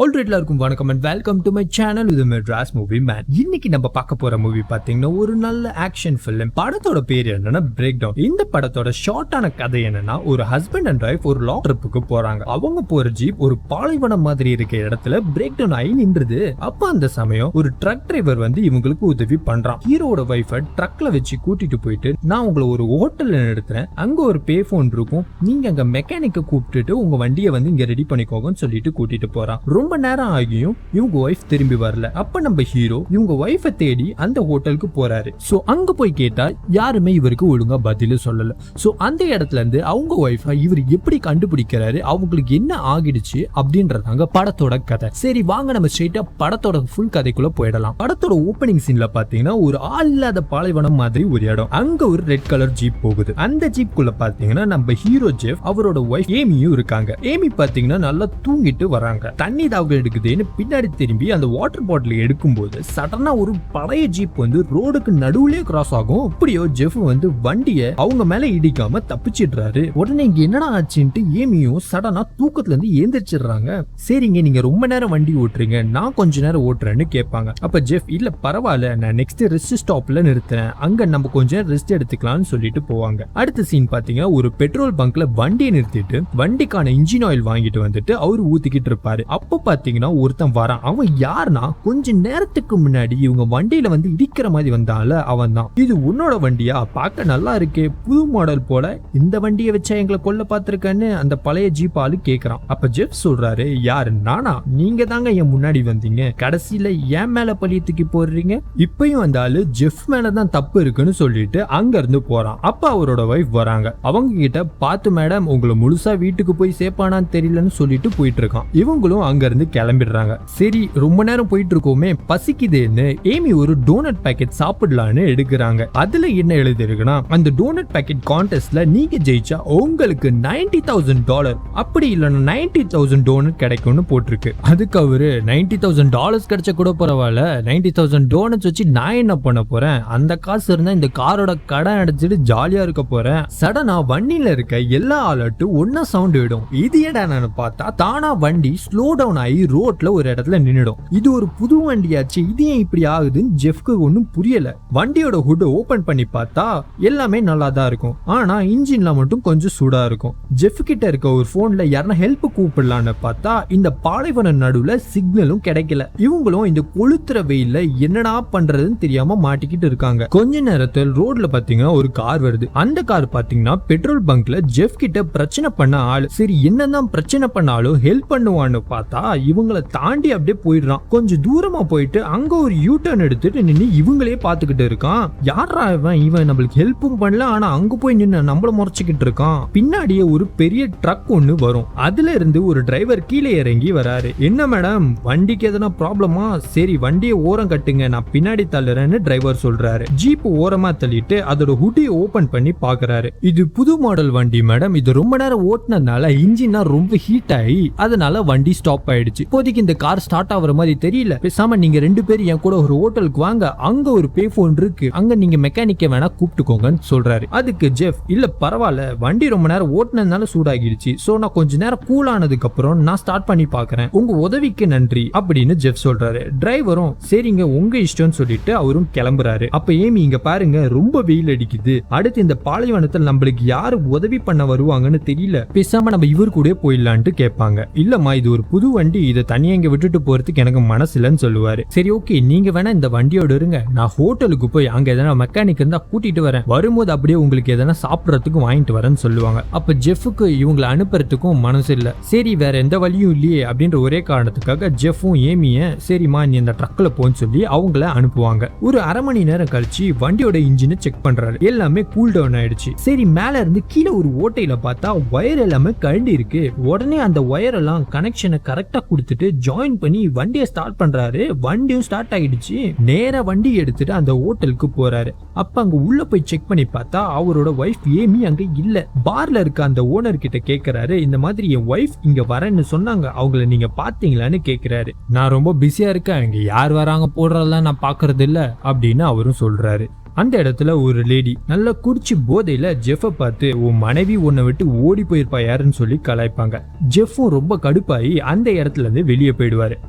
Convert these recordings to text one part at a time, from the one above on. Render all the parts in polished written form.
Already எல்லாருக்கும் வணக்கம் and welcome to my channel இது மெட்ராஸ் மூவி மேன். இன்னைக்கு நம்ம பார்க்க போற மூவி பாத்தீங்கன்னா ஒரு நல்ல ஆக்ஷன் ஃபிலிம். படத்தோட பேர் என்னன்னா பிரேக் டவுன். இந்த படத்தோட ஷார்ட்டான கதை என்னன்னா, ஒரு ஹஸ்பண்ட் அண்ட் ஒய்ஃப் ஒரு லாங் ட்ரிப்புக்கு போறாங்க. அவங்க போற ஜீப் ஒரு பாலைவனம் மாதிரி இருக்க இடத்துல பிரேக் டவுன் ஆகி நின்றுது. அப்ப அந்த சமயம் ஒரு ட்ரக் டிரைவர் வந்து இவங்களுக்கு உதவி பண்றான். ஹீரோட ஒய்ஃபை ட்ரக்ல வச்சு கூட்டிட்டு போயிட்டு, நான் உங்களை ஒரு ஹோட்டல்ல நிறுத்துறேன், அங்க ஒரு பே போன் இருக்கும், நீங்க அங்க மெக்கானிக்க கூப்பிட்டுட்டு உங்க வண்டியை வந்து இங்க ரெடி பண்ணிக்கோங்கன்னு சொல்லிட்டு கூட்டிட்டு போறான். ரொம்ப நேரம் ஆகியும் இவங்க ஒய்ஃப் திரும்பி வரல. அப்ப நம்ம ஹீரோ இவங்க ஒய்ஃபை தேடி அந்த ஹோட்டலுக்கு போறாரு. சோ அங்க போய் கேட்டா யாருமே இவருக்கு ஒழுங்கா பதில சொல்லல. சோ அந்த இடத்துல இருந்து அவங்க ஒய்ஃபை இவர் எப்படி கண்டுபிடிக்கிறாரு, அவங்களுக்கு என்ன ஆகிடுச்சு அப்படின்றதாங்க படத்தோட கதை. சரி வாங்க நம்ம ஸ்ட்ரைட்டா படத்தோட ஃபுல் கதைக்குள்ள போயிடலாம். படத்தோட ஓப்பனிங் சீன்ல பாத்தீங்கன்னா ஒரு ஆள் இல்லாத பாலைவனம் மாதிரி ஒரு இடம். அங்க ஒரு ரெட் கலர் ஜீப் போகுது. அந்த ஜீப்குள்ள பாத்தீங்கன்னா நம்ம ஹீரோ ஜெஃப், அவரோட ஒய்ஃப் ஏமியும் இருக்காங்க. ஏமி பாத்தீங்கன்னா நல்லா தூங்கிட்டு வராங்க. தண்ணி தாகம் எடுக்குதுன்னு பின்னாடி திரும்பி அந்த வாட்டர் பாட்டில் எடுக்கும்போது சடனா ஒரு பழைய ஜீப் வந்து ரோடுக்கு நடுவுலயே கிராஸ் ஆகும். அப்படியோ ஜெஃப் வந்து வண்டியை அவங்க மேல இடிக்காம தப்பிச்சிடுறாரு. உடனே இங்க என்னடா ஆச்சுன்ட்டு ஏமியும் சடனா தூக்கத்துல இருந்து ஏந்திரிச்சிடுறாங்க. சரிங்க, நீங்க ரொம்ப நேரம் வண்டி ஓட்டுறீங்க, நான் கொஞ்ச நேரம் ஓட்டுறேன்னு கேட்பாங்க. அப்ப ஜெஃப், இல்ல பரவாயில்ல, நான் நெக்ஸ்ட் ரெஸ்ட் ஸ்டாப்ல நிறுத்துறேன், அங்க நம்ம கொஞ்சம் ரெஸ்ட் எடுத்துக்கலாம்னு சொல்லிட்டு போவாங்க. அடுத்த சீன் பாத்தீங்கன்னா ஒரு பெட்ரோல் பங்க்ல வண்டியை நிறுத்திட்டு வண்டிக்கான இன்ஜின் ஆயில் வாங்கிட்டு வந்துட்டு அவரு ஊத்திக்கிட்டு இருப்பாரு. அப்ப பாத்தீங்கன்னா ஒருத்தன் வரான். அவன் யாருன்னா, கொஞ்ச நேரத்துக்கு முன்னாடி இவங்க வண்டியில வந்து இடிக்கிற மாதிரி வந்தால அவன் தான். இது உன்னோட வண்டியா, பார்க்க நல்லா இருக்கே, புது மாடல் போல, இந்த வண்டியை வச்சா எங்களை கொல்ல பாத்திருக்கன்னு அந்த பழைய ஜீப் ஆளு கேக்குறான். அப்ப ஜெஃப் சொல்றாரு, யாரு நானா, நீங்க தாங்க என் முன்னாடி வந்தீங்க, கடைசியில என் மேல பழிய தூக்கி போடுறீங்க. இப்பயும் அந்த ஆளு ஜெஃப் மேலதான் தப்பு இருக்குன்னு சொல்லிட்டு அங்க இருந்து போறான். அப்ப அவரோட வைஃப் வராங்க. அவங்க கிட்ட, பார்த்து மேடம், உங்களை முழுசா வீட்டுக்கு போய் சேப்பானான்னு தெரியலன்னு சொல்லிட்டு போயிட்டு இருக்கான். இவங்களும் அங்க இருந்து கிளம்பிடுறாங்க. சரி ரொம்ப நேரம் போயிட்டு இருக்கோமே, பசிக்குதேன்னு ஏமி ஒரு டோனட் பாக்கெட் சாப்பிடலான்னு எடுக்கிறாங்க. அதுல என்ன எழுதி இருக்குன்னா, அந்த டோனட் பாக்கெட் கான்டெஸ்ட்ல நீங்க ஜெயிச்சா உங்களுக்கு $90,000 அப்படி இல்லைன்னா 90,000 டோனட் கிடைக்கும்னு போட்டிருக்கு. அதுக்கு அவரு $90,000 கிடைச்ச கூட பரவாயில்ல, 90,000 டோனட்ஸ் வச்சு நான் என்ன பண்ண போறேன், அந்த காசு இருந்தா இந்த காரோட கடன் அடைச்சிட்டு ஜாலியா இருக்க போறேன். சடனா வண்டியில இருக்க எல்லா அலர்ட்டும் ஒன்னா சவுண்ட் விடும். இது என்னன்னு பார்த்தா தானா வண்டி ஸ்லோ டவுன் ஆகி ரோட்ல ஒரு இடத்துல நின்னுடும். இது ஒரு புது வண்டியாச்சு, இது ஏன் இப்படி ஆகுதுன்னு ஜெஃப்க்கு ஒன்னும் புரியல. வண்டியோட ஹுட் ஓபன் பண்ணி பார்த்தா எல்லாமே நல்லா தான் இருக்கும், ஆனா இன்ஜின்ல மட்டும் கொஞ்சம் சூடா இருக்கும். ஜெஃப் கிட்ட இருக்க ஒரு போன்ல யாரா ஹெல்ப் கூப்பிடலான்னு பார்த்தா இந்த பாலைவன நடுவுல சிக்னலும் கிடைக்கல. இவங்களும் இந்த கொளுத்துற வெயில்ல என்னடா பண்றதுன்னு தெரியாம மாட்டிக்கிட்டு இருக்காங்க. கொஞ்ச நேரத்தில் ரோட்ல பாத்தீங்கன்னா ஒரு கார் வருது. அந்த கார் பாத்தீங்கன்னா பெட்ரோல் பங்க்ல ஜெஃப் கிட்ட பிரச்சனை பண்ண ஆளு. சரி என்னதான் பிரச்சனை பண்ணாலும் ஹெல்ப் பண்ணுவான்னு பார்த்தா இவங்களை தாண்டி அப்படியே போயிடுறான். கொஞ்சம் தூரமா போயிட்டு அங்க ஒரு யூ டர்ன் எடுத்துட்டு நின்று இவங்களே பாத்துக்கிட்டு இருக்கான். யாரா இவன் நம்மளுக்கு ஹெல்ப்பும் பண்ணல, ஆனா அங்க போய் நின்று நம்மள முறைச்சிக்கிட்டு இருக்கான். பின்னாடியே ஒரு பெரிய ட்ரக் ஒண்ணு வரும். அதுல இருந்து ஒரு டிரைவர் கீழே இறங்கி வராரு. என்ன மேடம், வண்டிக்கு எதனா ப்ராப்ளமா, சரி வண்டியை ஓரம் கட்டுங்க, நான் பின்னாடி தள்ளுறேன்னு டிரைவர் சொல்றாரு. ஜீப் ஓரமா தள்ளிட்டு அதோட ஹுட்டை ஓபன் பண்ணி பாக்குறாரு. இது புது மாடல் வண்டி மேடம், இது ரொம்ப நேரம் ஓட்டுனதுனால இன்ஜின் ரொம்ப ஹீட் ஆகி அதனால வண்டி ஸ்டாப் ஆயிடுச்சு. இப்போதைக்கு இந்த கார் ஸ்டார்ட் ஆகுற மாதிரி தெரியல, பேசாம நீங்க ரெண்டு பேரும் என் கூட ஒரு ஹோட்டலுக்கு வாங்க, அங்க ஒரு பே போன் இருக்கு, அங்க நீங்க மெக்கானிக்க வேணா கூப்பிட்டுக்கோங்கன்னு சொல்றாரு. அதுக்கு ஜெஃப், இல்ல பரவாயில்ல, வண்டி ரொம்ப நேரம் ஓட்டுனதுனால சூடாகிடுச்சு, சோ நான் கொஞ்ச நேரம் கூல் ஆனதுக்கு அப்புறம் நான் ஸ்டார்ட் பண்ணி பாக்குறேன், உங்க உதவிக்கு நன்றி அப்படின்னு ஜெஃப் சொல்றாரு. டிரைவரும் சரிங்க உங்க இஷ்டம்னு சொல்லிட்டு அவரும் கிளம்புறாரு. அப்ப ஏமி, இங்க பாருங்க ரொம்ப வெயில் அடிக்குது, அடுத்து இந்த பாலைவனத்தில் நம்மளுக்கு யாரு உதவி பண்ண வருவாங்கன்னு தெரியல, பேசாம நம்ம இவர் கூட போயிடலான்ட்டு கேட்பாங்க. இல்லம்மா இது ஒரு புது வண்டி, இதை தனியா இங்க விட்டுட்டு போறதுக்கு எனக்கு மனசு இல்லைன்னு சொல்லுவாரு. சரி ஓகே, நீங்க வேணா இந்த வண்டியோட இருங்க, நான் ஹோட்டலுக்கு போய் அங்க எதனா மெக்கானிக் இருந்தா கூட்டிட்டு வரேன், வரும்போது அப்படியே உங்களுக்கு எதனா சாப்பிடறதுக்கு வாங்கிட்டு வரேன்னு சொல்லுவாங்க. அப்ப ஜெஃப்க்கு இவங்களை அனுப்புறதுக்கும் மனசு இல்ல. சரி வேற எந்த வழியும் இல்லையே அப்படின்ற ஒரே காரணத்துக்காக ஜெஃப்பும் ஏமிய சரிமா நீ இந்த ட்ரக்ல போன்னு சொல்லி அவங்கள அனுப்புவாங்க. ஒரு அரை மணி நேரம் கழிச்சு வண்டியோட இன்ஜினை செக் பண்றாரு. எல்லாமே கூல் டவுன் ஆயிடுச்சு. சரி மேல இருந்து கீழே ஒரு ஓட்டையில பார்த்தா ஒயர் எல்லாமே கழண்டி இருக்கு. உடனே அந்த ஒயர் எல்லாம் கனெக்ஷனை கரெக்டா கொடுத்துட்டு ஜாயின் பண்ணி வண்டியை ஸ்டார்ட் பண்றாரு. வண்டியும் ஸ்டார்ட் ஆயிடுச்சு. நேரா வண்டி எடுத்துட்டு அந்த ஹோட்டலுக்கு போறாரு. அப்ப அங்க உள்ள போய் செக் பண்ணி பார்த்தா அவரோட ஒய்ஃப் ஏமி அங்க இல்ல. பார்ல இருக்க அந்த ஓனர் கிட்ட கேக்குறாரு, இந்த மாதிரி என் ஒய்ஃப் இங்க வரேன்னு சொன்னாங்க, அவங்கள நீங்க பாத்தீங்களான்னு கேக்குறாரு. நான் ரொம்ப பிஸியா இருக்கேன், இங்க யார் வராங்க போடுறதெல்லாம் நான் பாக்குறது இல்ல அப்படின்னு அவரும் சொல்றாரு. அந்த இடத்துல ஒரு லேடி நல்லா குடிச்சு போதையில ஜெஃப பார்த்து உன் மனைவி உன்னை விட்டு ஓடி போயிருப்பா யாருன்னு சொல்லி கலாய்ப்பாங்க. ஜெஃப்பும் ரொம்ப கடுப்பாயி அந்த இடத்துல இருந்து வெளியே போயிடுவாரு.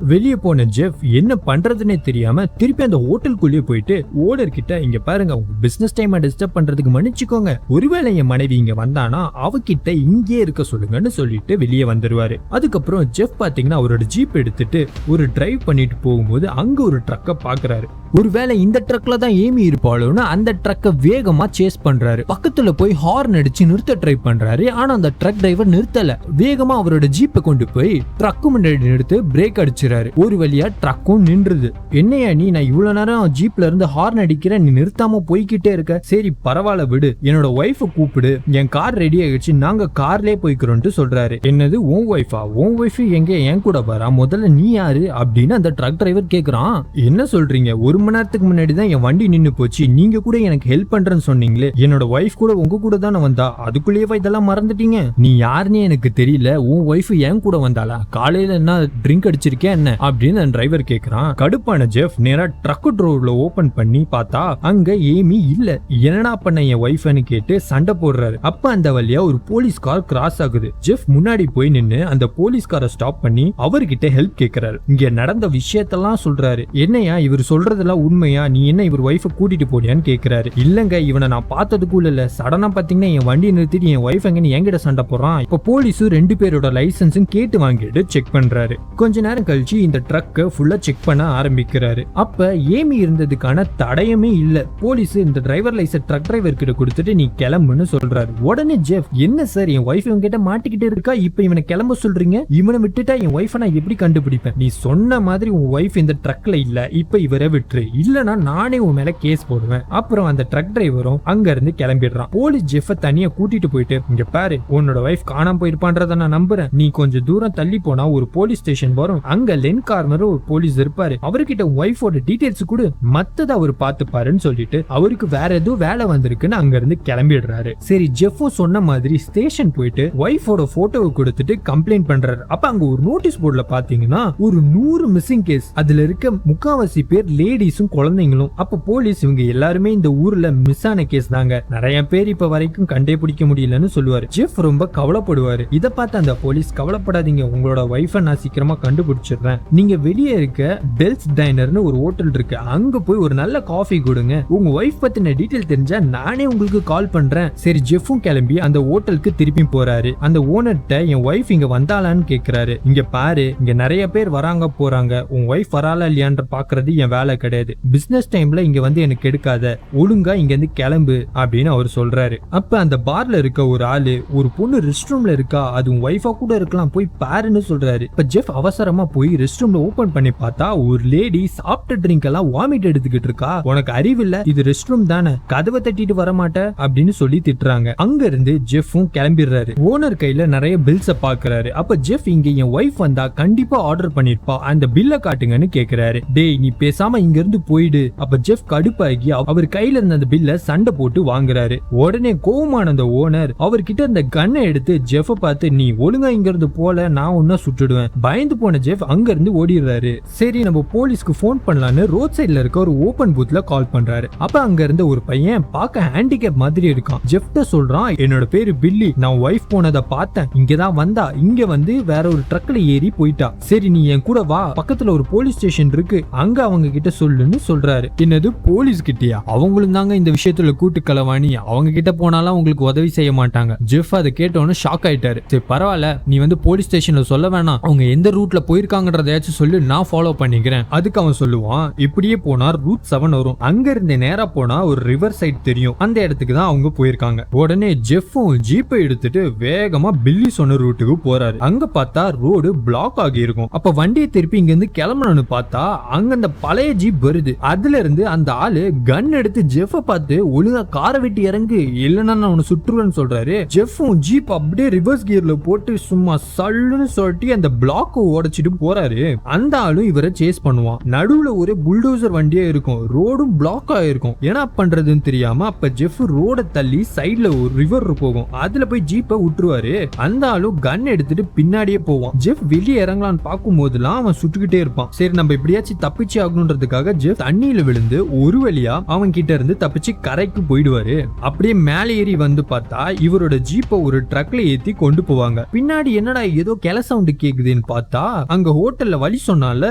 வெளியே போன ஜெஃப் என்ன பண்றதுன்னே தெரியாம திருப்பி அந்த ஹோட்டலுக்குள்ளேயே போயிட்டு ஓனர் கிட்ட, இங்க பாருங்க, உங்க பிசினஸ் டைம் டிஸ்டர்ப் பண்றதுக்கு மன்னிச்சுக்கோங்க, ஒருவேளை என் மனைவி இங்க வந்தானா அவகிட்ட இங்கே இருக்க சொல்லுங்கன்னு சொல்லிட்டு வெளியே வந்துருவாரு. அதுக்கப்புறம் ஜெஃப் பாத்தீங்கன்னா அவரோட ஜீப் எடுத்துட்டு ஒரு டிரைவ் பண்ணிட்டு போகும்போது அங்க ஒரு ட்ரக்க பாக்குறாரு. ஒருவேளை இந்த ட்ரக்ல தான் ஏமி இருப்பாளோன்னு அந்த ட்ரக்க வேகமா சேஸ் பண்றாரு. பக்கத்துல போய் ஹார்ன் அடிச்சு நிறுத்த ட்ரை பண்றாரு. ஆனா அந்த ட்ரக் டிரைவர் நிறுத்தல. வேகமா அவரோட ஜீப்பை கொண்டு போய் ட்ரக்கு முன்னாடி நிறுத்து பிரேக் அடிச்சுறாரு. ஒரு வழியா ட்ரக்கும் நின்றுது. என்னையா நீ, நான் இவ்வளவு நேரம் ஜீப்ல இருந்து ஹார்ன் அடிக்கிறேன், நீ நிறுத்தாம போய்கிட்டே இருக்க. சரி பரவாயில்ல விடு, என்னோட ஒய்ஃப கூப்பிடு, என் கார் ரெடி ஆயிடுச்சு, நாங்க கார்லயே போய்க்கிறோம்னு சொல்றாரு. என்னது உன் ஒய்ஃபா? உன் ஒய்ஃப் எங்க என் கூட வரா? முதல்ல நீ யாரு அப்படின்னு அந்த ட்ரக் டிரைவர் கேக்குறான். என்ன சொல்றீங்க? ஒரு மணி நேரத்துக்கு முன்னாடி தான் என் வண்டி நின்னு போச்சு, நீங்க கூட எனக்கு ஹெல்ப் பண்றேன்னு சொன்னீங்களே, என்னோட ஒய்ஃப் கூட உங்க கூட தானே வந்தா, அதுக்குள்ளேயே இதெல்லாம் மறந்துட்டீங்க? நீ யாருன்னு எனக்கு தெரியல, உன் ஒய்ஃப் என் கூட வந்தாளா? காலையில என்ன ட்ரிங்க் அடிச்சிருக்கேன் என்ன அப்படின்னு அந்த டிரைவர் கேக்குறான். கடுப்பான ஜெஃப் நேரா ட்ரக் டோர்ல ஓபன் பண்ணி பார்த்தா அங்க ஏமி இல்ல. என்னடா பண்ண என் ஒய்ஃப்னு கேட்டு சண்டை போடுறாரு. அப்ப அந்த வழியா ஒரு போலீஸ் கார் கிராஸ் ஆகுது. ஜெஃப் முன்னாடி போய் நின்னு அந்த போலீஸ் காரை ஸ்டாப் பண்ணி அவர்கிட்ட ஹெல்ப் கேக்குறாரு. இங்க நடந்த விஷயத்தெல்லாம் சொல்றாரு. என்னையா இவர் சொல்றதெல்லாம் உண்மையா? நீ என்ன இவர் ஒய்ஃபை கூட்டிட்டு போறியான்னு கேக்குறாரு. இல்லங்க, இவனை நான் பார்த்ததுக்குள்ள இல்ல, சடனா பாத்தீங்கன்னா என் வண்டியை நிறுத்திட்டு என் ஒய்ஃப் எங்கன்னு என்கிட்ட சண்டை போடுறான். இப்ப போலீஸும் 2 பேரோட லைசன்ஸும் கேட்டு வாங்கிட்டு செக் பண்றாரு. கொஞ்ச நேரம் கழிச்சு இந்த ட்ரக்க ஃபுல்லா செக் பண்ண ஆரம்பிக்கிறாரு. அப்ப ஏமி இருந்ததுக்கான தடயமே இல்ல. போலீஸ் இந்த டிரைவர் லைசன்ஸ் ட்ரக் டிரைவர் கிட்ட கொடுத்துட்டு நீ கிளம்புன்னு சொல்றாரு. உடனே ஜெஃப், என்ன சார், என் ஒய்ஃப் இவங்கிட்ட மாட்டிக்கிட்டு இருக்கா, இப்ப இவனை கிளம்ப சொல்றீங்க? இவனை விட்டுட்டா என் ஒய்ஃபை நான் எப்படி கண்டுபிடிப்பேன்? நீ சொன்ன மாதிரி உன் ஒய்ஃப் இந்த ட்ரக்ல இல்ல, இப்ப இவரை விட்டுரு, இல்லனா நானே உன் மேல கேஸ் போடுவேன். அப்புறம் அந்த ட்ரக் டிரைவரும் அங்க இருந்து கிளம்பிடுறான். போலீஸ் ஜெஃப தனியா கூட்டிட்டு போயிட்டு, இங்க பாரு, உன்னோட ஒய்ஃப் காணாம போயிருப்பான்றத நான் நம்புறேன், நீ கொஞ்சம் தூரம் தள்ளி போனா ஒரு போலீஸ் ஸ்டேஷன் வரும், அங்க லென் கார்னர் ஒரு போலீஸ் இருப்பாரு, அவர்கிட்ட ஒய்ஃபோட டீடைல்ஸ் கொடு, மத்தத அவர் பாத்துப்பாருன்னு சொல்லிட்டு அவருக்கு வேற ஏதோ வேலை வந்திருக்குன்னு அங்க இருந்து கிளம்பிடுறாரு. சரி, ஜெஃபோ சொன்ன மாதிரி ஸ்டேஷன் போயிட்டு ஒய்ஃபோட போட்டோவை கொடுத்துட்டு கம்ப்ளைண்ட் பண்றாரு. அப்ப அங்க ஒரு நோட்டீஸ் போர்டுல பாத்தீங்கன்னா ஒரு 100 மிஸ்ஸிங் கேஸ், அதுல இருக்க முக்காவாசி பேர் லேடிஸும் குழந்தைங்களும். அப்ப போலீஸ் இவங்க எல்லாருமே இந்த ஊர்ல மிஸ் ஆன கேஸ் தாங்க, நிறைய பேர் இப்ப வரைக்கும் கண்டே பிடிக்க முடியலன்னு சொல்லுவாரு. ஜெஃப் ரொம்ப கவலைப்படுவாரு. இத பார்த்து அந்த போலீஸ், கவலைப்படாதீங்க, உங்களோட ஒய்ஃபை நான் சீக்கிரமா கண்டுபிடிச்சிடுறேன், நீங்க வெளியே இருக்க டெல்ஸ் டைனர்னு ஒரு ஹோட்டல் இருக்கு, அங்க போய் ஒரு நல்ல காஃபி கொடுங்க, உங்க ஒய்ஃப் பத்தின டீடைல் தெரிஞ்சா நானே உங்களுக்கு கால் பண்றேன். சரி, ஜெஃப்பும் கிளம்பி அந்த ஹோட்டலுக்கு திருப்பி போறாரு. அந்த ஓனர்ட்ட என் ஒய்ஃப் இங்க வந்தாளான்னு கேக்குறாரு. இங்க பாரு, இங்க நிறைய பேர் வராங்க போறாங்க, உன் ஒய்ஃப் வராளா இல்லையான்ற பாக்குறது என் வேலை கிடையாது, பிசினஸ் டைம்ல இங்க வந்து எனக்கு எடுக்காத, ஒழுங்கா இங்க இருந்து கிளம்பு அப்படின்னு அவர் சொல்றாரு. அப்ப அந்த பார்ல இருக்க ஒரு ஆளு, ஒரு பொண்ணு ரெஸ்ட் ரூம்ல இருக்கா, அது உன் ஒய்ஃபா கூட இருக்கலாம், போய் பாருன்னு சொல்றாரு. இப்ப ஜெஃப் அவசரமா போய் ரெஸ்ட் ரூம்ல ஓபன் பண்ணி பார்த்தா ஒரு லேடி சாப்பிட்ட ட்ரிங்க் எல்லாம் வாமிட் எடுத்துக்கிட்டு இருக்கா. உனக்கு அறிவில்ல, இது ரெஸ்ட் ரூம் தானே, கதவை தட்டிட்டு வர மாட்ட அப்படின்னு சொல்லி திட்டுறாங்க. அங்க இருந்து ஜெஃப்பும் கிளம்பிடுறாரு. ஓனர் கையில நிறைய பில்ஸ பாக்குறாரு. அப்ப ஜெஃப், இங்க என் ஒய்ஃப் வந்தா கண்டிப்பா ஆர்டர் பண்ணிருப்பா, அந்த பில்ல காட்டுங்கன்னு கேக்குறாரு. டேய், நீ பேசாம இங்க இருந்து போயிடு. அப்ப ஜெஃப் கடுப்பாகி அவர் கையில இருந்த அந்த பில்ல சண்டை போட்டு வாங்குறாரு. உடனே கோவமான அந்த ஓனர் அவர்கிட்ட அந்த கன்னை எடுத்து ஜெஃப பார்த்து, நீ ஒழுங்கா இங்க இருந்து போல, நான் உன்ன சுட்டுடுவேன். பயந்து போன ஜெஃப் அங்க இருந்து ஓடிடுறாரு. சரி, நம்ம போலீஸ்க்கு போன் பண்ணலான்னு ரோட் சைட்ல இருக்க ஒரு ஓபன் பூத்ல கால் பண்றாரு. அப்ப அங்க இருந்த ஒரு பையன் பார்க்க ஹேண்டிகேப் மாதிரி இருக்கான். ஜெஃப்ட சொல்றான், என்னோட பேரு பில்லி, நான் ஒய்ஃப் போனதை பார்த்தேன், இங்கதான் வந்தா, இங்க வந்து வேற ஒரு ட்ரக்ல ஏறி போயிட்டா, சரி நீ என் கூட வா, பக்கத்துல ஒரு போலீஸ் ஸ்டேஷன் இருக்கு, அங்க அவங்க கிட்ட சொல்லுன்னு சொல்றாரு. என்னது, போலீஸ் கிட்டயா? அவங்களும் தாங்க இந்த விஷயத்துல கூட்டு களவாணி, அவங்க கிட்ட போனாலும் உங்களுக்கு உதவி செய்ய மாட்டாங்க. ஜெஃப் அதை கேட்டோன்னு ஷாக் ஆயிட்டாரு. சரி பரவாயில்ல, நீ வந்து போலீஸ் ஸ்டேஷன்ல சொல்ல வேணாம், அவங்க எந்த ரூட்ல போயிருக்காங்கன்றதையாச்சும் சொல்லு, நான் ஃபாலோ பண்ணிக்கிறேன். அதுக்கு அவன் சொல்லுவான், இப்படியே போனா ரூட் 7 வரும், அங்க இருந்து நேரா போனா ஒரு ரிவர் சைட் தெரியும், அந்த இடத்துக்கு தான் அவங்க போயிருக்காங்க. உடனே ஜெஃப்பும் ஜீப்பை எடுத்துட்டு வேகமா பில்லி சொன்ன ரூட்டுக்கு போறாரு. அங்க பார்த்தா ரோடு பிளாக் ஆகி இருக்கும். அப்ப வண்டியை திருப்பி இங்க இருந்து கிளம்பணும்னு பார்த்தா அங்க அந்த பழைய ஜீப் வருது. அதுல இருந்து அந்த ஆளு கன் எடுத்து ஜெஃப்பை பார்த்து, ஒழுங்கா காரை விட்டு இறங்கு, இல்லைன்னா நான் உன்னை சுற்றுவேன்னு சொல்றாரு. ஜெஃப்பும் ஜீப் அப்படியே ரிவர்ஸ் கியர்ல போட்டு சும்மா சல்லுன்னு சொல்லிட்டு அந்த பிளாக் உடைச்சிட்டு போறாரு. அந்த ஆளும் இவரை சேஸ் பண்ணுவான். நடுவுல ஒரு புல்டோசர் வண்டியே இருக்கும், ரோடும் பிளாக் ஆயிருக்கும். என்ன பண்றதுன்னு தெரியாம அப்ப ஜெஃப் ரோட தள்ளி சைட்ல ஒரு ரிவர் போகும், அதுல போய் ஜீப்பை விட்டுருவாரு. அந்த ஆளும் கன் எடுத்துட்டு பின்னாடியே போவான். ஜெஃப் வெளியே இறங்கலான்னு பார்க்கும் போதெல்லாம் அவன் சுட்டுக்கிட்டே இருப்பான். சரி, நம்ம இப்படியாச்சும் தப்பிச்சு ஆகணுன்றதுக்காக ஜெஃப் தண்ணியில விழுந்து ஒரு வழியா அவன் கிட்ட இருந்து தப்பிச்சு கரைக்கு போயிடுவாரு. அப்படியே மேலே ஏறி வந்து பார்த்தா இவரோட ஜீப்பை ஒரு ட்ரக்ல ஏத்தி கொண்டு போவாங்க. பின்னாடி என்னடா ஏதோ கிளை சவுண்ட் கேக்குதுன்னு பார்த்தா அங்க ஹோட்டல்ல வழி சொன்னால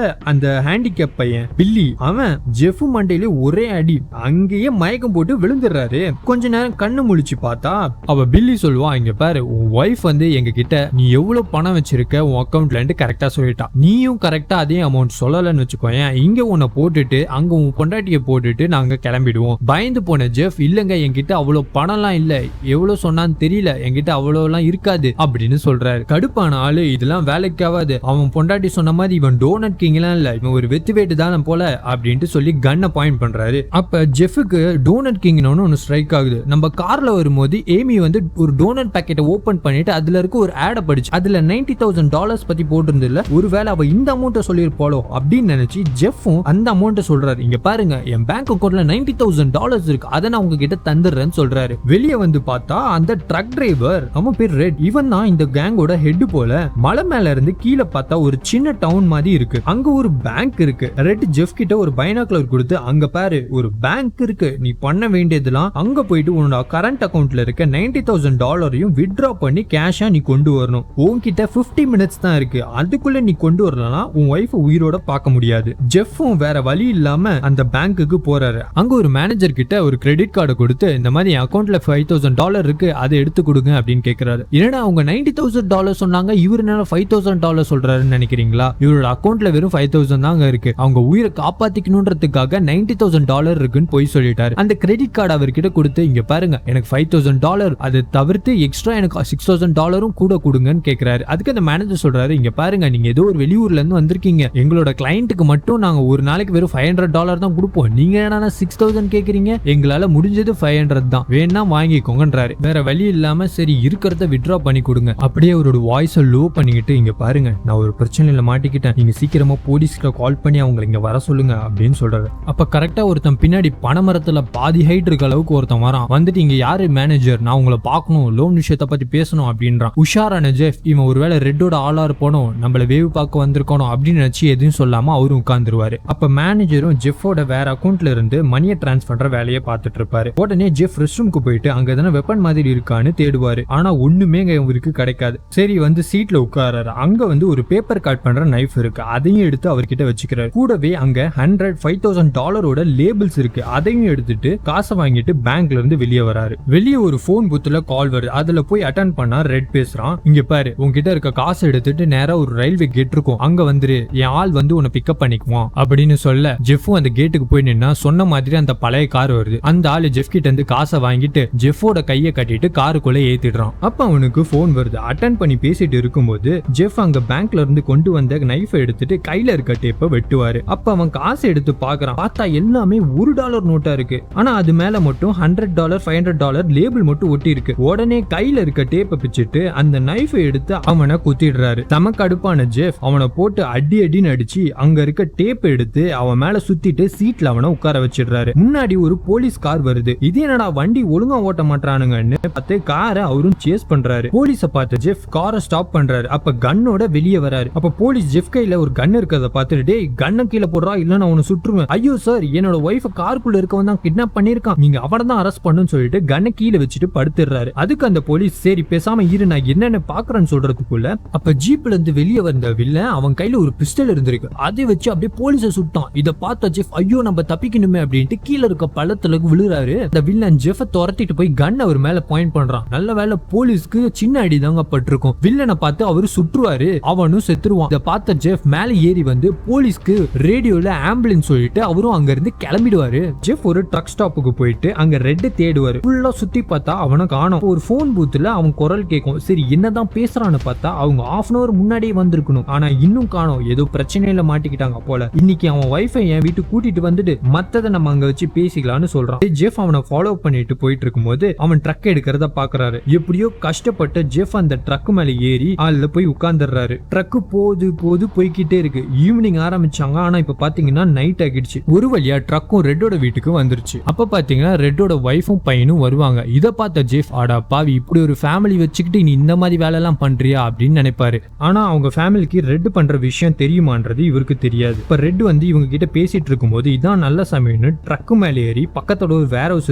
அந்த ஹேண்டிகேப் பையன் பில்லி, அவன் ஜெஃப் மண்டையில ஒரே அடி, அங்கேயே மயக்கம் போட்டு விழுந்துடுறாரு. கொஞ்ச நேரம் கண்ணு முழிச்சு பார்த்தா அவ பில்லி சொல்லுவா, இங்க பாரு உன் ஒய்ஃப் வந்து எங்க கிட்ட நீ எவ்வளவு பணம் வச்சிருக்க உன் அக்கௌண்ட்ல கரெக்டா சொல்லிட்டா, நீயும் கரெக்டா அதே அமௌண்ட் சொல்லலன்னு வச்சுக்கோயேன், இங்க உன்னை போட்டுட்டு அங்க உன் பொண்டாட்டிய போட்டுட்டு நாங்க கிளம்பிடுவோம். பயந்து போன ஜெஃப், இல்லங்க என்கிட்ட அவ்வளவு பணம்லாம் இல்ல, எவ்வளவு சொன்னான்னு தெரியல, என்கிட்ட அவ்வளவுலாம் இருக்காது அப்படின்னு சொல்றாரு. கடுப்பான ஆளு, இதெல்லாம் வேலைக்காவது, அவன் பொண்டாட்டி சொன்ன மாதிரி இவன் டோனட் கிங் எல்லாம் இல்ல, இவன் ஒரு வெத்து வேட்டு தானே போல அப்படின்ட்டு சொல்லி கன்னை பாயிண்ட் பண்றாரு. அப்ப ஜெஃபுக்கு டோனட் கிங்னு ஒன்னு ஸ்ட்ரைக் ஆகுது. நம்ம கார்ல வரும்போது ஏமி வந்து ஒரு டோனட் பாக்கெட்டை ஓபன் பண்ணிட்டு அதுல இருக்க ஒரு ஆட படிச்சு அதுல $90,000 பத்தி போட்டிருந்ததுல ஒருவேளை அவ இந்த அமௌண்ட்டை சொல்லிருப்பாளோ அப்படின்னு நினைச்சு ஜெஃப்பும் அந்த அமௌண்ட்டை சொல்றாரு. இங்க பாருங்க என் பேங்க் அக்கௌண்ட்ல $90,000 இருக்கு, அதை நான் உங்ககிட்ட தந்துடுறேன்னு சொல்றாரு. வெளியே வந்து பார்த்தா அந்த ட்ரக் டிரைவர், அவன் பேர் ரெட், இவன் தான் இந்த கேங்கோட ஹெட் போல. மலை மேல இருந்து கீழே பார்த்தா ஒரு சின்ன டவுன் மாதிரி இருக்கு, அங்க ஒரு பேங்க் இருக்கு. ரெட் ஜெஃப் கிட்ட ஒரு பைனாக்குலர் கொடுத்து, அங்க பாரு ஒரு பேங்க் இருக்கு, நீ பண்ண வேண்டியதெல்லாம் அங்க போயிட்டு உன்னோட கரண்ட் அக்கௌண்ட்ல இருக்க $90,000 வித்ட்ரா பண்ணி கேஷா நீ கொண்டு வரணும். உன்கிட்ட 50 மினிட்ஸ் தான் இருக்கு, அதுக்குள்ள நீ கொண்டு வரலனா உன் ஒய்ஃப் உயிரோட பார்க்க முடியாது. ஜெஃப்பும் வேற வழி இல்லாம அந்த பேங்க்குக்கு போறாரு. அங்க ஒரு மேனேஜர் கிட்ட ஒரு கிரெடிட் கார்டு கொடுத்து, இந்த மாதிரி அக்கௌண்ட்ல $5,000 இருக்கு, அதை எடுத்து கொடுங்க அப்படின்னு கேக்குறாரு. என்னடா அவங்க $90,000 சொன்னாங்க, இவரு என்ன $5,000 சொல்றாருன்னு நினைக்கிறீங்களா? இவரோட அக்கௌண்ட்ல வெறும் 5,000 தாங்க இருக்கு, அவங்க உயிரை காப்பாத்திக்கணும்ன்றதுக்காக $90,000 இருக்குன்னு போய் சொல்லிட்டாரு. அந்த கிரெடிட் கார்டு அவர்கிட்ட கொடுத்து, இங்க பாருங்க எனக்கு $5,000 அதை தவிர்த்து எக்ஸ்ட்ரா எனக்கு $6,000 கூட கொடுங்கன்னு கேக்குறாரு. அதுக்கு அந்த மேனேஜர் சொல்றாரு, இங்க பாருங்க நீங்க ஏதோ ஒரு வெளியூர்ல இருந்து வந்திருக்கீங்க, எங்களோட கிளையண்ட்டுக்கு மட்டும் நாங்க ஒரு நாளைக்கு வெறும் $500 தான் கொடுப்போம், நீங்க என்ன 6,000 கேக்குறீங்க, எங்களால முடிஞ்சது 500 தான், வேணா வாங்கிக்கோங்கன்றாரு. வேற வழி இல்லாம சரி இருக்கிறத வித்ட்ரா பண்ணி கொடுங்க. அப்படியே அவரோட வாய்ஸை லோ பண்ணிக்கிட்டு, இங்க பாருங்க நான் ஒரு பிரச்சனையில மாட்டிக்கிட்டேன், நீங்க சீக்கிரமா போலீஸ்க்கு கால் பண்ணி அவங்க இங்க வர சொல்லுங்க அப்படின்னு சொல்றாரு. அப்ப கரெக்டா ஒருத்தன் பின்னாடி பனைமரத்துல பாதி ஹைட் இருக்க அளவுக்கு ஒருத்தன் வரான். வந்துட்டு, இங்க யாரு மேனேஜர், நான் உங்களை பார்க்கணும், லோன் விஷயத்தை பத்தி பேசணும் அப்படின்றான். உஷாரான ஜெஃப், இவன் ஒருவேளை ரெட்டோட ஆளா இருப்போனும், நம்மள வேவு பார்க்க வந்திருக்கணும் அப்படின்னு நினைச்சு எதுவும் சொல்லாம அவரும் உட்கார்ந்துருவாரு. அப்ப மேனேஜரும் ஜெஃபோட வேற அக்கௌண்ட்ல இருந்து மணியை டிரான்ஸ்ஃபர் பண்ற வேலையை பார்த்துட்டு இருப்பாரு. உடனே ஜெஃப் ரெஸ்ட் ரூமுக்கு போயிட்டு அங்க எதனா வெப்பன் மாதிரி இருக்கான்னு தேடுவாரு. ஆனா ஒண்ணுமே அவருக்கு கிடைக்காது. சரி வந்து சீட்ல உட்காராரு. அங்க வந்து ஒரு பேப்பர் கட் பண்ற நைஃப் இருக்கு, அதையும் எடுத்து அவர்கிட்ட வச்சுக்கிறாரு. கூடவே அங்க $5,000 லேபிள்ஸ் இருக்கு, அதையும் எடுத்துட்டு காசை வாங்கிட்டு பேங்க்ல இருந்து வெளியே வராரு. வெளியே ஒரு போன் பூத்துல கால் வருது, அதுல போய் அட்டென்ட் பண்ணா ரெட் பேசுறான். இங்க பாரு உன்கிட்ட இருக்க காசை எடுத்துட்டு நேரா ஒரு ரயில்வே கேட் இருக்கும், அங்க வந்துரு, என் ஆள் வந்து உன்னை பிக்கப் பண்ணிக்குவான் அப்படின்னு சொல்ல ஜெஃப்பும் அந்த கேட்டுக்கு போய் நின்னா சொன்ன மாதிரி அந்த பழைய கார் வருது. அந்த ஆளு ஜெஃப் கிட்ட இருந்து காசை வாங்கிட்டு ஜெஃபோட கையை கட்டிட்டு காருக்குள்ள ஏத்திடுறான். அப்ப அவனுக்கு போன் வருது. அட்டென்ட் பண்ணி பேசிட்டு இருக்கும்போது ஜெஃப் அங்க பேங்க்ல இருந்து கொண்டு வந்த நைஃபை எடுத்துட்டு கையில இருக்க டேப்பை வெட்டுவாரு. அப்ப அவன் காசை எடுத்து பாக்குறான். பார்த்தா எல்லாமே $1 நோட்டா இருக்கு. ஆனா அது மேல மட்டும் $100 $500 லேபிள் மட்டும் ஒட்டி இருக்கு. உடனே கையில இருக்க டேப்பை பிச்சுட்டு அந்த நைஃபை எடுத்து அவனை குத்திடுறாரு. தமக்கு அடுப்பான ஜெஃப் அவனை போட்டு அடி அடின்னு அடிச்சு அங்க இருக்க டேப் எடுத்து அவன் மேல சுத்திட்டு சீட்ல அவனை உட்கார வச்சிடுறாரு. முன்னாடி ஒரு போலீஸ் கார் வருது. இது என்னடா வண்டி ஒழுங்கா ஓட்ட மாட்டானுங்கன்னு பார்த்து காரை அவரும் சேஸ் பண்றாரு. போலீஸ பார்த்து ஜெஃப் காரை ஸ்டாப் பண்றாரு. அப்ப கன்னோட வெளியே வராரு. அப்ப போலீஸ் ஜெஃப் கையில ஒரு கன் இருக்கிறத பார்த்துட்டு, டேய் கண்ணை கீழே போடுறா இல்ல நான் அவனை சுற்றுவேன். ஐயோ சார், என்னோட ஒய்ஃபை காருக்குள்ள இருக்கவன் தான் கிட்னாப் பண்ணிருக்கான், நீங்க அவனை தான் அரெஸ்ட் பண்ணுன்னு சொல்லிட்டு கண்ணை கீழே வச்சுட்டு படுத்துறாரு. அதுக்கு அந்த போலீஸ் சரி பேசாம இரு நான் என்னென்ன பாக்குறேன்னு சொல்றதுக்குள்ள அப்ப ஜீப்ல இருந்து வெளியே வந்த வில்லன் அவன் கையில ஒரு பிஸ்டல் இருந்திருக்கு, அதை வச்சு அப்படியே போலீஸை சுட்டான். இதை பார்த்த ஜெஃப் ஐயோ நம்ம தப்பிக்கணுமே அப்படின்ட்டு கீழே இருக்க பள்ளத்துல விழுறாரு. அந்த வில்லன் ஜெஃபை துரத்திட்டு போய் கன் அவர் மேல பாயிண்ட் பண்றான். நல்ல வேலை போலீஸ்க்கு சின்ன அடி தாங்க பட்டிருக்கும். வில்லனை பார்த்து அவரு சுற்றுவாரு, அவனும் செத்துருவான். இதை பார்த்த ஜெஃப் மேல ஏறி வந்து போலீஸ்க்கு ரேடியோல ஆம்புலன்ஸ் சொல்லிட்டு அவரும் அங்க இருந்து கிளம்பிடுவாரு. ஜெஃப் ஒரு ட்ரக் ஸ்டாப்புக்கு போயிட்டு அங்க ரெட் தேடுவாரு. ஃபுல்லா சுத்தி பார்த்தா அவனை காணோம். ஒரு போன் பூத்துல அவன் குரல் கேட்கும். சரி என்னதான் பேசுறான்னு பார்த்தா அவங்க ½ hour முன்னாடியே வந்திருக்கணும், ஆனா இன்னும் காணோம், ஏதோ பிரச்சனையில மாட்டிக்கிட்டாங்க போல. இன்னைக்கு அவன் வைஃபை என் வீட்டுக்கு கூட்டிட்டு வந்துட்டு மத்ததை நம்ம அங்க வச்சு பேசிக்கலாம்னு சொல்றான். ஜெஃப் அவனை ஃபாலோ பண்ணிட்டு போயிட்டு இருக்கும்போது அவன் ட்ரக் எடுக்கிறத பாக்குறாரு. எப்படியோ கஷ்டப்பட்டு ஜெஃப் அந்த ட்ரக் மேல ஏறி அதுல போய் உட்கார்ந்துடுறாரு. ட்ரக் போது போய்கிட்டே இருக்கு. ஈவினிங் ஆரம்பிச்சாங்க, ஆனா இப்ப பாத்தீங்கன்னா நைட் ஆகிடுச்சு. ஒரு வழியா ட்ரக்கும் ரெட்டோட வீட்டுக்கு வந்துருச்சு. அப்ப பாத்தீங்கன்னா ரெட்டோட வைஃபும் பையனும் வருவாங்க. இத பார்த்த ஜெஃப் ஆடா பாவி, இப்படி ஒரு ஃபேமிலி வச்சுக்கிட்டு நீ இந்த மாதிரி வேலை எல்லாம் பண்றியா அப்படின்னு நினைப்பாரு. ஆனா அவங்க ஃபேமிலிக்கு ரெட் பண்ற விஷயம் தெரியுமான்றது இவருக்கு தெரியாது. இப்ப ரெட் வந்து இவங்க கிட்ட பேசிட்டு இருக்கும்போது இதான் நல்ல சமயம்னு ட்ரக் ட்ரக் மேல ஏறி பக்கத்தோட ஒரு வேர் ஹவுஸ்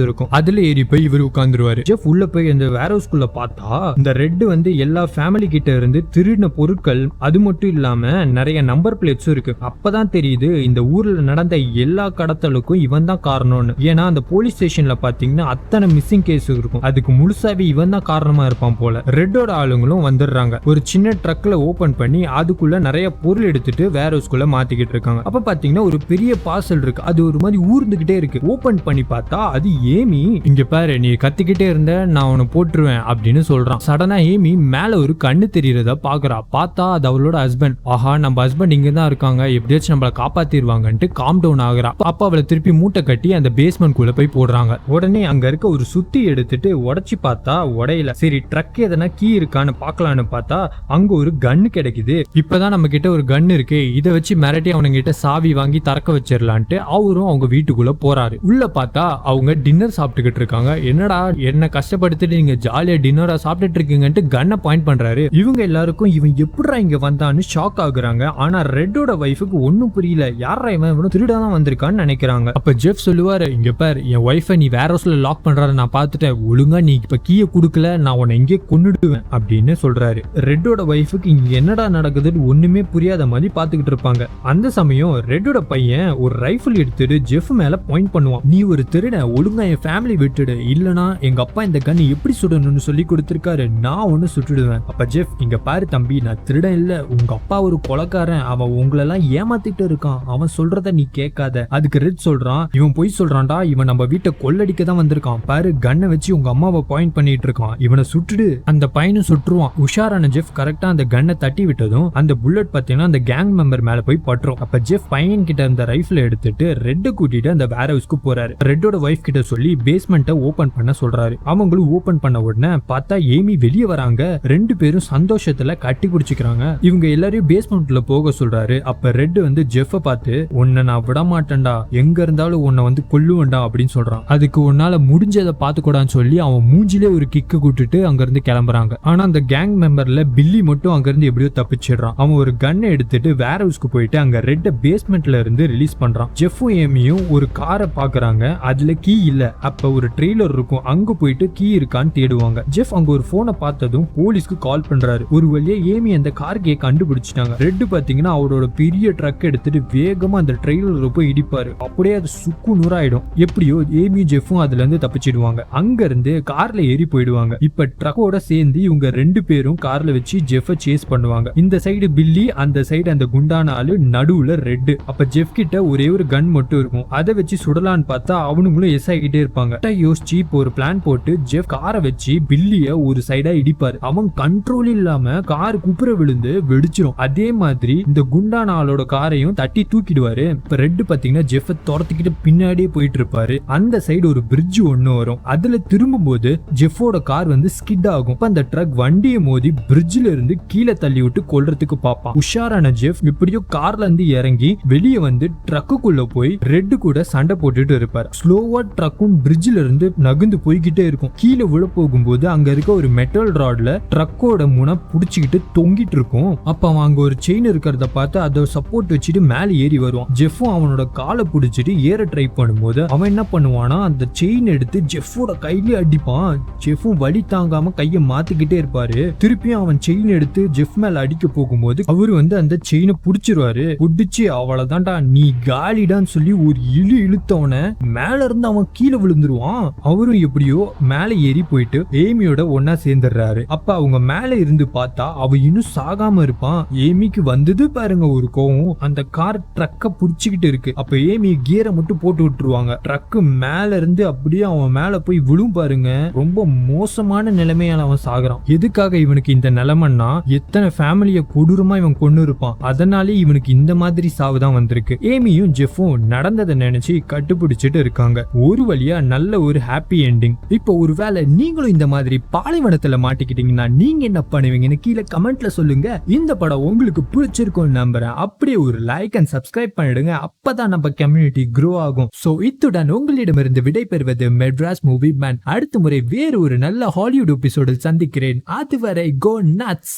இருக்கும், அதுல ஏறி போய் இவர் உட்கார்ந்துருவாரு. ஜெஃப் உள்ள போய் அந்த வேர் ஹவுஸ்க்குள்ள பார்த்தா இந்த ரெட் வந்து எல்லா ஃபேமிலி கிட்ட இருந்து திருடின பொருட்கள், அது மட்டும் இல்லாம நிறைய நம்பர் பிளேட்ஸும் இருக்கு. அப்பதான் தெரியுது இந்த ஊர்ல நடந்த எல்லா கடத்தலுக்கும் இவன் தான் காரணம்னு. ஏன்னா அந்த போலீஸ் ஸ்டேஷன்ல பாத்தீங்கன்னா அத்தனை மிஸ்ஸிங் கேஸ் இருக்கும், அதுக்கு முழுசாவே இவன் தான் காரணமா இருப்பான் போல. ரெட்டோட ஆளுங்களும் வந்துடுறாங்க. ஒரு சின்ன ட்ரக்ல ஓபன் பண்ணி அதுக்குள்ள நிறைய பொருள் எடுத்துட்டு வேர் ஹவுஸ்க்குள்ள மாத்திக்கிட்டு இருக்காங்க. அப்ப பாத்தீங்கன்னா ஒரு பெரிய பார்சல் இருக்கு, அது ஒரு மாதிரி ஊர்ந்துகிட்டே இருக்கு. ஓபன் பண்ணி பார்த்தா அது ஏமி. இங்க பாரு, நீ கத்திக்கிட்டே இருந்த, நான் உன்னை போட்டுருவேன் அப்படின்னு சொல்றான். சடனா ஏமி மேல ஒரு கண்ணு தெரியறத பாக்குறா. பார்த்தா அது அவளோட ஹஸ்பண்ட். ஆஹா, நம்ம ஹஸ்பண்ட் இங்க தான் இருக்காங்க, எப்படியாச்சும் நம்மள காப்பாத்திடுவாங்கன்ட்டு காம் டவுன் ஆகுறா. அப்பா அவளை திருப்பி மூட்டை கட்டி அந்த பேஸ்மெண்ட் குள்ள போய் போடுறாங்க. உடனே அங்க இருக்க ஒரு சுத்தி எடுத்துட்டு உடைச்சு பார்த்தா உடையில. சரி, ட்ரக் எதனா கீ இருக்கான்னு பாக்கலான்னு பார்த்தா அங்க ஒரு கன்னு கிடைக்குது. இப்பதான் நம்ம கிட்ட ஒரு கன் இருக்கு, இதை வச்சு மிரட்டி அவனுங்க கிட்ட சாவி வாங்கி திறக்க வச்சிடலான்ட்டு அவரும் அவங்க வீட்டுக்குள்ள போறாரு. உள்ள பார்த்தா அவங்க டின்னர் சாப்பிட்டுக்கிட்டு இருக்காங்க. என்னடா என்ன கஷ்டப்படுத்திட்டு நீங்க ஜாலியா டின்னரா சாப்பிட்டுட்டு இருக்கீங்கன்ட்டு கன்னை பாயிண்ட் பண்றாரு. இவங்க எல்லாருக்கும் இவன் எப்படிடா இங்க வந்தான்னு ஷாக் ஆகுறாங்க. ஆனா ரெட்டோட வைஃபுக்கு ஒன்னும் புரியல, யாரா இவன் திருடாதான் வந்திருக்கான்னு நினைக்கிறாங்க. அப்ப ஜெஃப் சொல்லுவாரு, இங்க பாரு, என் வைஃபை நீ வேர் ஹவுஸ்ல லாக் பண்றாரு நான் பார்த்துட்டேன், ஒழுங்கா நீ இப்ப கீயை குடுக்கல நான் உன்னை இங்கே கொன்னுடுவேன் அப்படின்னு சொல்றாரு. ரெட்டோட வைஃபுக்கு இங்க என்னடா நடக்குதுன்னு ஒண்ணுமே புரியாத மாதிரி பாத்துக்கிட்டு இருப்பாங்க. அந்த சமயம் ரெட்டோட பையன் ஒரு ரைஃபிள் எடுத்துட்டு ஜெஃப் மேல பாயிண்ட் பண்ணுவான். நீ ஒரு திருட, ஒழுங்கா என் ஃபேமிலி விட்டுடு, இல்லனா எங்க அப்பா இந்த கன் எப்படி சுடணும்னு சொல்லி கொடுத்திருக்காரு, நான் ஒண்ணு சுட்டுடுவேன். அப்ப ஜெஃப், இங்க பாரு தம்பி, நான் திருடன் இல்ல, உங்க அப்பா ஒரு கொலைக்காரன், அவன் உங்களெல்லாம் ஏமாத்திட்டு இருக்கான், அவன் சொல்றத நீ கேட்காத. அதுக்கு ரெட் சொல்றான், இவன் போய் சொல்றான்டா, இவன் நம்ம வீட்டை கொள்ளடிக்க தான் வந்திருக்கான், பாரு கன்னை வச்சு உங்க அம்மாவை பாயிண்ட் பண்ணிட்டு இருக்கான், இவனை சுட்டுடு. அந்த பையனும் சுட்டுருவான். உஷாரான ஜெஃப் கரெக்டா அந்த கன்னை தட்டி விட்டதும் அந்த புல்லட் பாத்தீங்கன்னா அந்த கேங் மெம்பர் மேல போய் பட்டுரும். அப்ப ஜெஃப் பையன் கிட்ட இருந்த ரைஃபிள் எடுத்துட்டு ரெட் கூட்டிட்டு அந்த வேர் ஹவுஸ்க்கு போறாரு. ரெட்டோட வைஃப் கிட்ட சொல்லி பேஸ்மெண்ட்டை ஓபன் பண்ண சொல்றாரு. அவங்களும் ஓபன் பண்ண உடனே பார்த்தா ஏமி வெளியே வராங்க. ரெண்டு பேரும் சந்தோஷத்துல கட்டி பிடிச்சிக்கிறாங்க. இவங்க எல்லாரையும் பேஸ்மெண்ட்ல போக சொல்றாரு. அப்ப ரெட் வந்து ஜெஃப்பை பார்த்து, உன்னை நான் விட மாட்டேன்டா, எங்க இருந்தாலும் உன்னை வந்து கொல்லுவேன்டா அப்படின்னு சொல்றான். அதுக்கு உன்னால முடிஞ்சதை பாத்துக்கூடான்னு சொல்லி அவன் மூஞ்சிலே ஒரு கிக்கு கூட்டுட்டு அங்க இருந்து கிளம்புறாங்க. ஆனா அந்த கேங் மெம்பர்ல பில்லி மட்டும் அங்க இருந்து எப்படியோ தப்பிச்சிடுறான். அவன் ஒரு கன்னை எடுத்துட்டு வேர் ஹவுஸ்க்கு போயிட்டு அங்க ரெட்ட பேஸ்மெண்ட்ல இருந்து ரிலீஸ் பண்றான். ஜெஃப்பும் ஏமியும் ஒரு காரை பாக்குறாங்க, அதுல கீ இல்ல. அப்ப ஒரு ட்ரெய்லர் இருக்கும், அங்க போயிட்டு கீ இருக்கான்னு தேடுவாங்க. ஜெஃப் அங்க ஒரு போனை பார்த்ததும் போலீஸ்க்கு கால் பண்றாரு. ஒரு வழியா ஏமி அந்த கார் கே கண்டுபிடிச்சிட்டாங்க. ரெட் பாத்தீங்கன்னா அவரோட பெரிய ட்ரக் எடுத்துட்டு வேகமா அந்த ட்ரெய்லர் போய் இடிப்பாரு. அப்படியே அது சுக்கு நூறாயிடும். எப்படியோ ஏமியும் ஜெஃப்பும் அதுல இருந்து தப்பிச்சிடுவாங்க. அங்க இருந்து கார்ல ஏறி போயிடுவாங்க. இப்ப ட்ரக்கோட சேர்ந்து இவங்க ரெண்டு பேரும் கார்ல வச்சு ஜெஃப்பை சேஸ் பண்ணுவாங்க. இந்த சைடு பில்லி, அந்த சைடு அந்த குண்டான ஆளு, நடுவுல ரெட். அப்ப ஜெஃப் கிட்ட ஒரே ஒரு கன் மட்டும் இருக்கும், அதை வச்சு சுடலான்னு பார்த்தா அவனுங்களும் எஸ் ஆகிட்டே இருப்பாங்க. யோசிச்சு இப்போ ஒரு பிளான் போட்டு ஜெஃப் காரை வச்சு பில்லிய ஒரு சைடா இடிப்பாரு. அவன் கண்ட்ரோல் இல்லாம கார் குப்புற விழுந்து வெடிச்சிரும். அதே மாதிரி இந்த குண்டான ஆளோட காரையும் தட்டி தூக்கிடுவாரு. இப்ப ரெட் பாத்தீங்கன்னா ஜெஃப்பை துரத்திக்கிட்டு பின்னாடியே போயிட்டு இருப்பாரு. அந்த சைடு ஒரு பிரிட்ஜ் ஒண்ணு வரும், அதுல திரும்பும் போது ஜெஃபோட கார் வந்து ஸ்கிட் ஆகும். அந்த ட்ரக் வண்டியை மோதி பிரிட்ஜ்ல இருந்து கீழே தள்ளி விட்டு கொல்றதுக்கு பாப்பான். உஷாரான ஜெஃப் எப்படியோ கார்ல இருந்து இறங்கி வெளியே வந்து ட்ரக்குக்குள்ள போய் ரெட் கூட சண்டை போட்டுட்டு இருப்பார். ஸ்லோவா ட்ரக்கும் பிரிட்ஜ்ல இருந்து நகர்ந்து போய்கிட்டே இருக்கும். கீழே விழ போகும்போது அங்க இருக்க ஒரு மெட்டல் ராட்ல ட்ரக்கோட முனை புடிச்சுக்கிட்டு தொங்கிட்டு இருக்கும். அப்ப அவன் அங்க ஒரு செயின் இருக்கிறத பார்த்து அதை சப்போர்ட் வச்சுட்டு மேல ஏறி வருவான். ஜெஃப்பும் அவனோட காலை பிடிச்சிட்டு ஏற ட்ரை பண்ணும்போது அவன் என்ன பண்ணுவானா, அந்த செயின் எடுத்து ஜெஃப்போட கையில அடிப்பான். ஜெஃப்பும் வலி தாங்காம கையை மாத்திக்கிட்டே இருப்பாரு. திருப்பியும் அவன் செயின் எடுத்து ஜெஃப் மேல அடிக்க போகும்போது அவரு வந்து அந்த செயினை புடிச்சிருவாரு. புடிச்சு அவ்வளவுதான்டா நீ காலிடான்னு சொல்லி ஒரு இழுத்தவன மேல இருந்து அவன் கீழே விழுந்துருவான். அவரும் எப்படியோ மேல ஏறி போயிட்டு ஏமியோட ஒன்னா சேர்ந்துடுறாரு. அப்ப அவங்க மேல இருந்து பார்த்தா அவ இன்னும் சாகாம இருப்பான். ஏமிக்கு வந்தது பாருங்க ஒரு கோவம், அந்த கார் ட்ரக்க புடிச்சுக்கிட்டு இருக்கு. அப்ப ஏமி கியரை மட்டும் போட்டு விட்டுருவாங்க. ட்ரக்கு மேல இருந்து அப்படியே அவன் மேல போய் விழும் பாருங்க. ரொம்ப மோசமான நிலைமையால அவன் சாகுறான். எதுக்காக இவனுக்கு இந்த நிலைமைன்னா, எத்தனை ஃபேமிலிய கொடூரமா இவன் கொண்டு இருப்பான், அதனாலே இவனுக்கு இந்த மாதிரி சாவுதான் வந்திருக்கு. ஏமியும் ஜெஃப்பும் நடந்ததை நினைச்சு கட்டுப்பிடிச்சிட்டு இருக்காங்க. ஒரு வழியா நல்ல ஒரு ஹாப்பி எண்டிங். இப்போ ஒருவேளை நீங்களும் இந்த மாதிரி பாலைவனத்துல மாட்டிக்கிட்டீங்கன்னா நீங்க என்ன பண்ணுவீங்கன்னு கீழே கமெண்ட்ல சொல்லுங்க. இந்த படம் உங்களுக்கு பிடிச்சிருக்கும் நம்புறேன். அப்படியே ஒரு லைக் அண்ட் சப்ஸ்கிரைப் பண்ணிடுங்க, அப்பதான் நம்ம கம்யூனிட்டி க்ரோ ஆகும். சோ இத்துடன் உங்களிடமிருந்து விடை பெறுவது மெட்ராஸ் மூவி மேன். அடுத்த முறை வேறு ஒரு நல்ல ஹாலிவுட் எபிசோடில் சந்திக்கிறேன். அதுவரை கோ நட்ஸ்.